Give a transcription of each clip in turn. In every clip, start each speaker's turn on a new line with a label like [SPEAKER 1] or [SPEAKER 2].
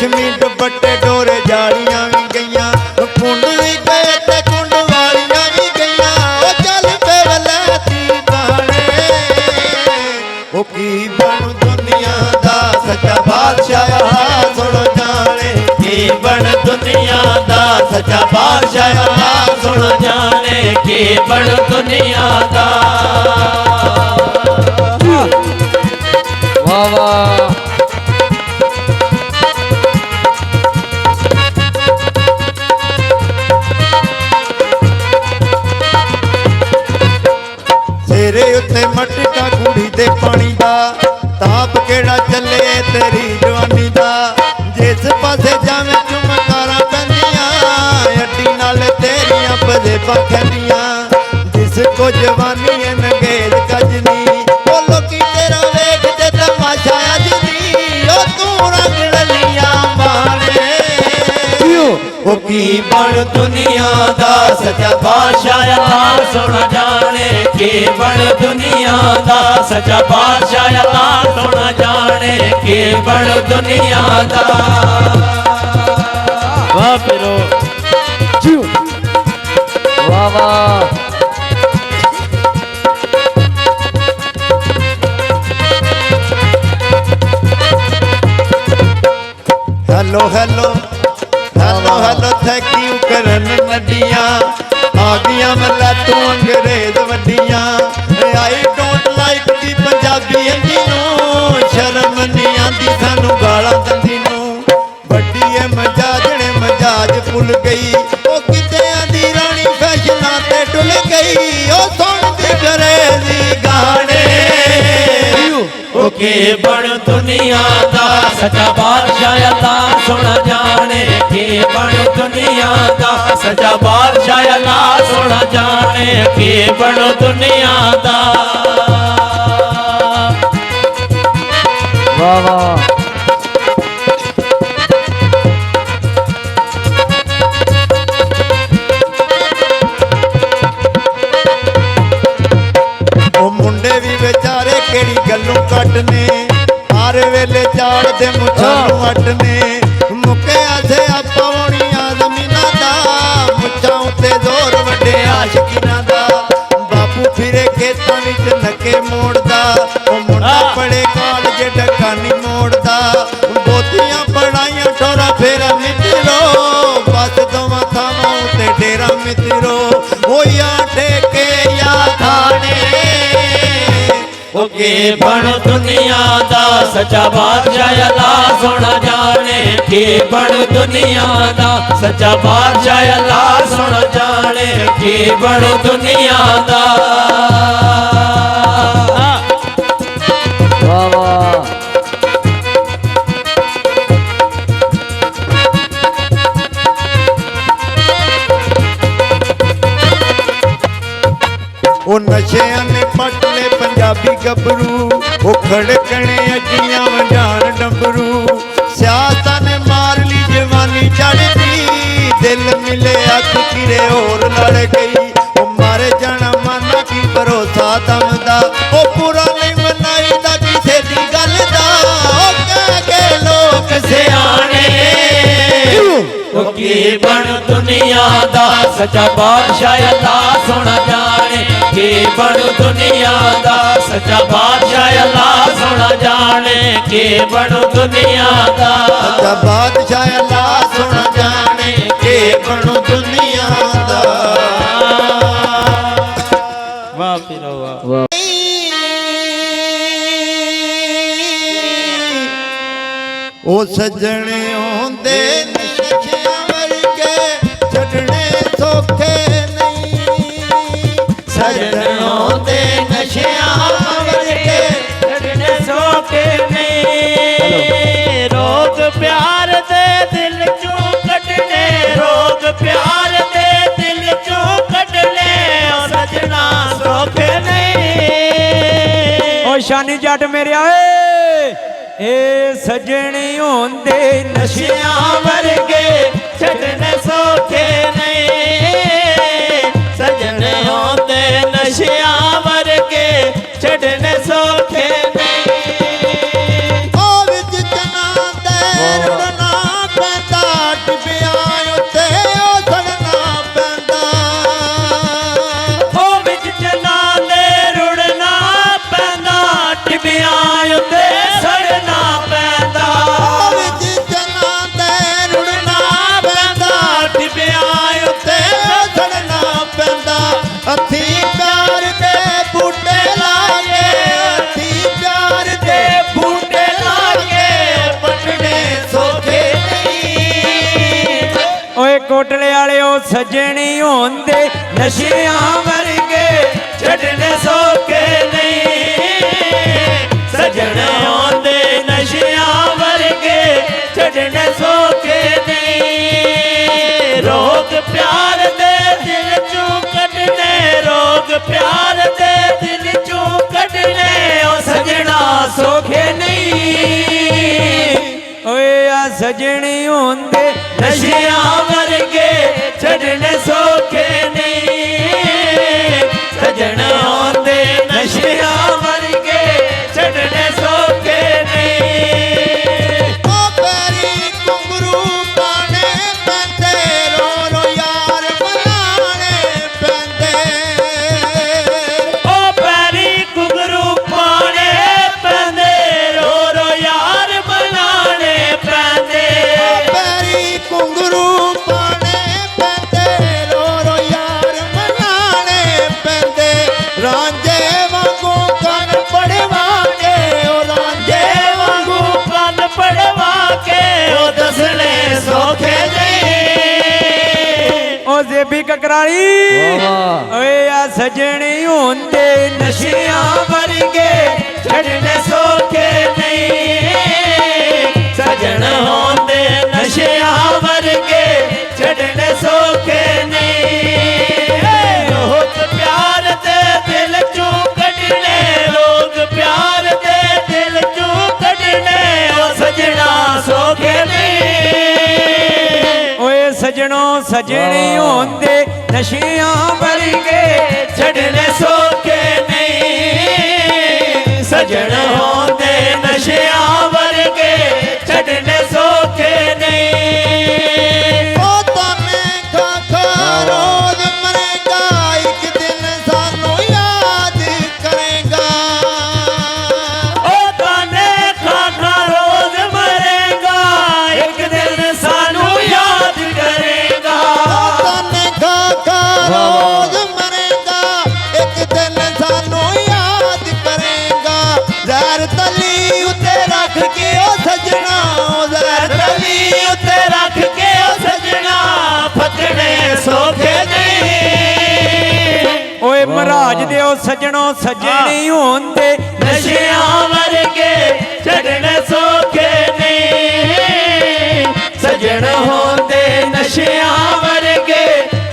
[SPEAKER 1] रेशमी दुपट्टे डोरे जालियां भी गईयां कुंड भी गए ते कुंड वालियां भी गईयां ओ चल पे वलैती बाणे ओ की बन दुनिया दा सच्चा बादशाह सुन जाने
[SPEAKER 2] की बन दुनिया दा सच्चा बादशाह सुन जाने की बन दुनिया दा। वाह वाह
[SPEAKER 1] तेरे उत्ते मटका कुड़ी दे पानी दा ताप केड़ा चले तेरी जवानी दा जिस पासे जावे चमकारा पैंदियां अड्डी नाल तेरियां बजे पखनियां जिसको जवानी है नगेज गजनी ओ लोकी तेरा वेख ते तमाशा अजनी ओ तू रंग ललियां बाणे
[SPEAKER 2] ओ की बन दुनिया दा सच्चा बादशाह सुन जाने की बन दुनिया दा सच्चा बादशाह सुन जाने की बन दुनिया दा। वाह फिरो वाह वाह
[SPEAKER 1] hello hello hello hello thank you Karan नदियां आ गया मला तू अंग्रेज वड्डियां I don't like the Punjabi Hindi नूं शर्म नहीं आंदी सानू गालां दंदी नूं वड्डी है मजाजने मजाज भुल गई ओ किते आंदी रानी फैशनां ते डुल गई ओ सुनदी अंग्रेजी गाने
[SPEAKER 2] ओ के बन दुनिया दा सच्चा बादशाह सुन जाने के बन दुनिया दा सच्चा बादशाह सुन जाने के बन दुनिया दा। वाह वाह
[SPEAKER 1] ओ मुंडे भी बेचारे केड़ी गल्लों कटने हर वेले चाड़ दे मुछां नूं अटने मुके आसे आपा होणियां ज़मीनां दा मुछां उत्ते जोर वड्डे आशिकीनां दा बापू फिरे खेतां विच नके मोड़दा ओ मुंडा पड़े कालज डक्का नहीं मोड़दा बोतियां पढ़ाइयां ठोरा फेरा मित्रो बस दोवां थावां उत्ते डेरा मित्रो ओ या ठेके या थाने
[SPEAKER 2] ओ के बन दुनिया दा सच्चा बादशाह सुन जाने के बन दुनिया दा सच्चा बादशाह सुन जाने के बन दुनिया दा। वाह वाह
[SPEAKER 1] ओ नशियां ने पट ले पंजाबी गबरू ओ खड़कने अगियां वंजान डंबरू सियासत ने मार ली जवानी चढ़दी दिल मिले अख किरे और लड़ गई ओ मारे जाना माना की भरोसा दमदा ओ पूरा नहीं मनाई दा किसे दी गल दा ओ कह के लोग सियाने
[SPEAKER 2] ओ की बन दुनिया दा सच्चा बादशाह सुन जाने के बन दुनिया दा सच्चा बादशाह सुन जाने के बन दुनिया दा
[SPEAKER 1] सच्चा बादशाह सुन जाने के बन दुनिया दा।
[SPEAKER 2] वाह फिरो वाह
[SPEAKER 1] ओ सजने होंदे नशियां वर्गे छड़ने सौखे नहीं सजनों दे नशियां वर्गे
[SPEAKER 2] छड़ने सौखे नहीं रोग प्यार दे दिल चों कटने रोग प्यार दे दिल चों कटने ओ सजना सौखे नहीं।
[SPEAKER 3] ओ शानी जट मेरे आए ए सजने होंदे
[SPEAKER 2] नशियां वर्गे छड़ने सौखे नहीं सजने होंदे नशियां वर्गे छड़ने सौखे नहीं।
[SPEAKER 1] ओ विच जना दैर बना
[SPEAKER 2] ਸੋਖੇ ਨਹੀਂ
[SPEAKER 3] ਓਏ ਕੋਟਲੇ ਵਾਲਿਓ ਸੱਜਣੀ ਹੁੰਦੇ ਨਸ਼ਿਆਂ ਵਰਗੇ
[SPEAKER 2] ਛੱਡਣੇ ਸੋਖੇ ਨਹੀਂ ਸਜਣ ਹੁੰਦੇ ਨਸ਼ਿਆਂ ਵਰਗੇ ਛੱਡਣੇ ਸੋਖੇ ਨਹੀਂ ਰੋਗ ਪਿਆਰ ਦੇ ਦਿਲ ਚੋਂ ਕੱਢਣੇ ਰੋਗ ਪਿਆਰ ਦੇ ਦਿਲ ਚੋਂ ਕੱਢਣੇ ਉਹ ਸਜਣਾ ਸੋਖੇ ਨਹੀਂ
[SPEAKER 3] ਓਏ ਆ ਸੱਜਣੀ ਹੁੰਦੇ
[SPEAKER 2] ਨਸ਼ਿਆਂ ਵਰਗੇ ਛੱਡਣੇ ਸੋਖੇ ਨਹੀਂ ਸਜਣ ਹੁੰਦੇ ਨਸ਼ਿਆਂ ਵਰਗੇ ਛੱਡਣੇ ਸੋਖੇ ਨਹੀਂ
[SPEAKER 1] ਓ ਪੈਰੀ ਘੁੰਗਰੂ ਪਾਣੇ ਪੈਂਦੇ ਰੋ ਰੋ ਯਾਰ ਬਣਾਣੇ ਪੈਂਦੇ
[SPEAKER 2] ਉਹ ਪੈਰੀ ਘੁੰਗਰੂ ਪਾਣੇ ਪੈਂਦੇ ਰੋ ਰੋ ਯਾਰ ਬਣਾਣੇ ਪੈਂਦੇ
[SPEAKER 1] ਪੈਰੀ ਘੁੰਗਰੂ ਪਾਣੇ ਪੈਂਦੇ ਰੋ ਰੋ ਯਾਰ ਬਣਾਣੇ ਪੈਂਦੇ ਰਾਂਝੇ ਵਾਂਗੂ ਕੰਨ ਪੜਵਾ ਕੇ ਉਹ ਰਾਂਝੇ ਵਾਂਗੂ
[SPEAKER 2] ਕੰਨ ਪੜਵਾ ਕੇ ਉਹ ਦੱਸਣੇ ਸੋਖੇ ਨਹੀਂ
[SPEAKER 3] ਓ ਜ਼ੇਬੀ ਕਕਰਾਲੀ ਓਏ ਆ ਸੱਜਣੀ ਹੁੰਦੇ
[SPEAKER 2] ਨਸ਼ਿਆਂ ਵਰਗੇ ਛੱਡਣੇ ਸੋਖੇ ਨਹੀਂ ਸਜਣ ਹੁੰਦੇ ਨਸ਼ਿਆਂ ਵਰਗੇ ਛੱਡਣੇ ਸੋਖੇ ਨਹੀਂ ਲੋਕ ਪਿਆਰ ਦੇ ਦਿਲ ਚੋਂ ਕੱਢਣੇ ਲੋਕ ਪਿਆਰ ਦੇ ਦਿਲ ਚੋਂ ਕੱਢਣੇ ਉਹ ਸਜਣਾ ਸੋਖੇ ਨਹੀਂ
[SPEAKER 3] ਓਏ ਸੱਜਣੋ ਸੱਜਣੀ ਹੁੰਦੇ ਨਸ਼ਿਆਂ ਵਰਗੇ
[SPEAKER 2] ਛੱਡਣੇ ਸੋਖੇ ਨਹੀਂ ਸਜਣ ਹੁੰਦੇ ਨਸ਼ਿਆਂ ਵਰਗੇ ਛੱਡਣੇ ਸੋਖੇ ਨਹੀਂ
[SPEAKER 1] ਉਹ ਤਾਂ ਮੈਂ ਖਾ ਰੋਜ਼ ਮਰੇਗਾ ਇੱਕ ਦਿਨ ਸਾਨੂੰ ਯਾਦ ਕਰੇਗਾ
[SPEAKER 2] ਉਹ ਤਾਨੇ ਖਾ ਰੋਜ਼ ਮਰੇਗਾ ਇੱਕ ਦਿਨ ਸਾਨੂੰ ਯਾਦ ਕਰੇਗਾ
[SPEAKER 1] ਤਾਨੇ ਖਾ ਰੋਜ਼ ਮਰੇਗਾ ਇੱਕ ਦਿਨ ਸਾਨੂੰ ਯਾਦ ਕਰੇਗਾ ਜ਼ਹਿਰ ਤਲੀ ਉੱਤੇ ਰੱਖ ਕੇ ਉਹ ਸਜਣਾ ਉਹ ਜ਼ਹਿਰ
[SPEAKER 2] ਤਲੀ ਉੱਤੇ ਰੱਖ ਕੇ ਉਹ ਸਜਣਾ ਫੱਕਣੇ ਸੋਖੇ ਨਹੀਂ
[SPEAKER 3] ਓਏ ਮਹਾਰਾਜ ਦੇ ਉਹ ਸੱਜਣੋ ਸੱਜਣੀ ਹੁੰਦੇ
[SPEAKER 2] ਨਸ਼ਿਆਂ ਵਰਗੇ ਛੱਡਣੇ ਸੋਖੇ ਨਹੀਂ ਸਜਣ ਹੁੰਦੇ ਨਸ਼ਿਆਂ ਵਰਗੇ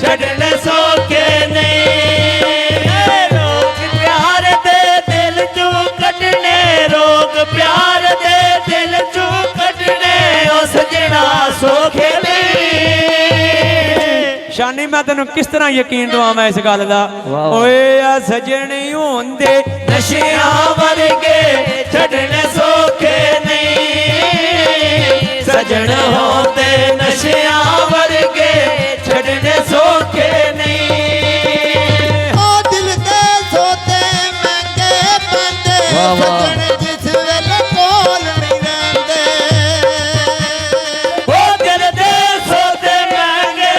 [SPEAKER 2] ਛੱਡਣੇ ਸੋਖੇ ਨਹੀਂ ਰੋਗ ਪਿਆਰ ਦੇ ਦਿਲ ਚੋਂ ਕੱਢਣੇ ਰੋਗ ਪਿਆਰ ਦੇ ਦਿਲ ਚੋਂ ਕੱਢਣੇ ਉਹ ਸਜਣਾ ਸੋਖੇ ਨਹੀਂ
[SPEAKER 3] ਸ਼ਾਨੀ ਮੈਂ ਤੈਨੂੰ ਕਿਸ ਤਰ੍ਹਾਂ ਯਕੀਨ ਦਵਾਵਾਂ ਇਸ ਗੱਲ ਦਾ ਓਏ ਆ ਸੱਜਣੀ ਹੁੰਦੇ
[SPEAKER 2] ਨਸ਼ਿਆਂ ਵਰਗੇ ਛੱਡਣੇ ਸੋਖੇ ਨਹੀਂ ਸਜਣ ਹੁੰਦੇ ਨਸ਼ਿਆਂ ਵਰਗੇ ਛੱਡਣੇ ਸੋਖੇ ਨਹੀਂ
[SPEAKER 1] ਉਹ ਦਿਲ ਦੇ ਸੋਤੇ ਮਹਿੰਗੇ ਪੈਂਦੇ ਸਜਣ ਜਿਸ ਵੇਲੇ ਕੋਲ ਨਹੀਂ ਰਹਿੰਦੇ
[SPEAKER 2] ਉਹ ਦਿਲ ਦੇ ਸੌਦੇ ਮਹਿੰਗੇ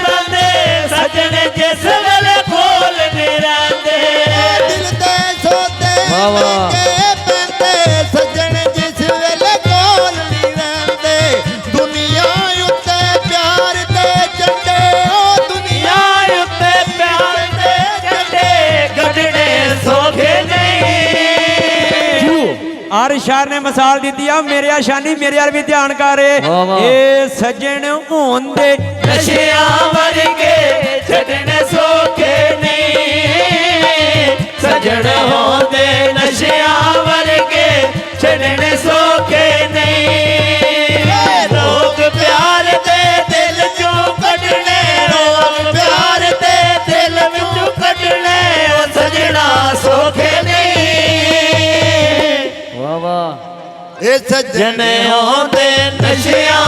[SPEAKER 2] ਪੈਂਦੇ ਸਜਣ ਜਿਸ ਵੇਲੇ ਕੋਲ ਨਹੀਂ ਰਹਿੰਦੇ
[SPEAKER 1] ਦਿਲ ਦੇ ਸੋਤੇ ਮਹਿੰਗੇ ਪੈਂਦੇ ਸਜਣ ਜਿਸ ਵੇਲੇ ਕੋਲ ਨਹੀਂ ਰਹਿੰਦੇ ਦੁਨੀਆ ਉੱਤੇ ਪਿਆਰ ਦੇ ਝੰਡੇ ਉਹ ਦੁਨੀਆ
[SPEAKER 2] ਦੁਨੀਆ ਉੱਤੇ ਪਿਆਰ ਦੇ ਝੰਡੇ ਗੱਡਣੇ ਸੋਖੇ ਨਹੀਂ
[SPEAKER 3] ਹਰ ਸ਼ਾਇਰ ਨੇ ਮਿਸਾਲ ਦਿੱਤੀ ਆ ਮੇਰੇ ਆ ਸ਼ਾਨੀ ਮੇਰੇ ਵੱਲ ਵੀ ਧਿਆਨ ਕਰ ਇਹ ਸੱਜਣ ਹੁੰਦੇ
[SPEAKER 2] ਨਸ਼ਿਆਂ ਵਰਗੇ ਛੱਡਣੇ ਸੋਖੇ ਨਹੀਂ ਸਜਣ ਹੁੰਦੇ ਨਸ਼ਿਆਂ ਵਰਗੇ ਛੱਡਣੇ ਸੋਖੇ ਨਹੀਂ ਲੋਕ ਪਿਆਰ ਦੇ ਦਿਲ ਚੋਂ ਕੱਢਣੇ ਲੋਕ ਪਿਆਰ ਦੇ ਦਿਲ ਵਿੱਚੋਂ ਕੱਢਣੇ ਉਹ ਸਜਣਾ ਸੋਖੇ ਨਹੀਂ
[SPEAKER 1] ਇਹ ਸੱਜਣ
[SPEAKER 2] ਜਨੇ ਹੁੰਦੇ ਨਸ਼ਿਆਂ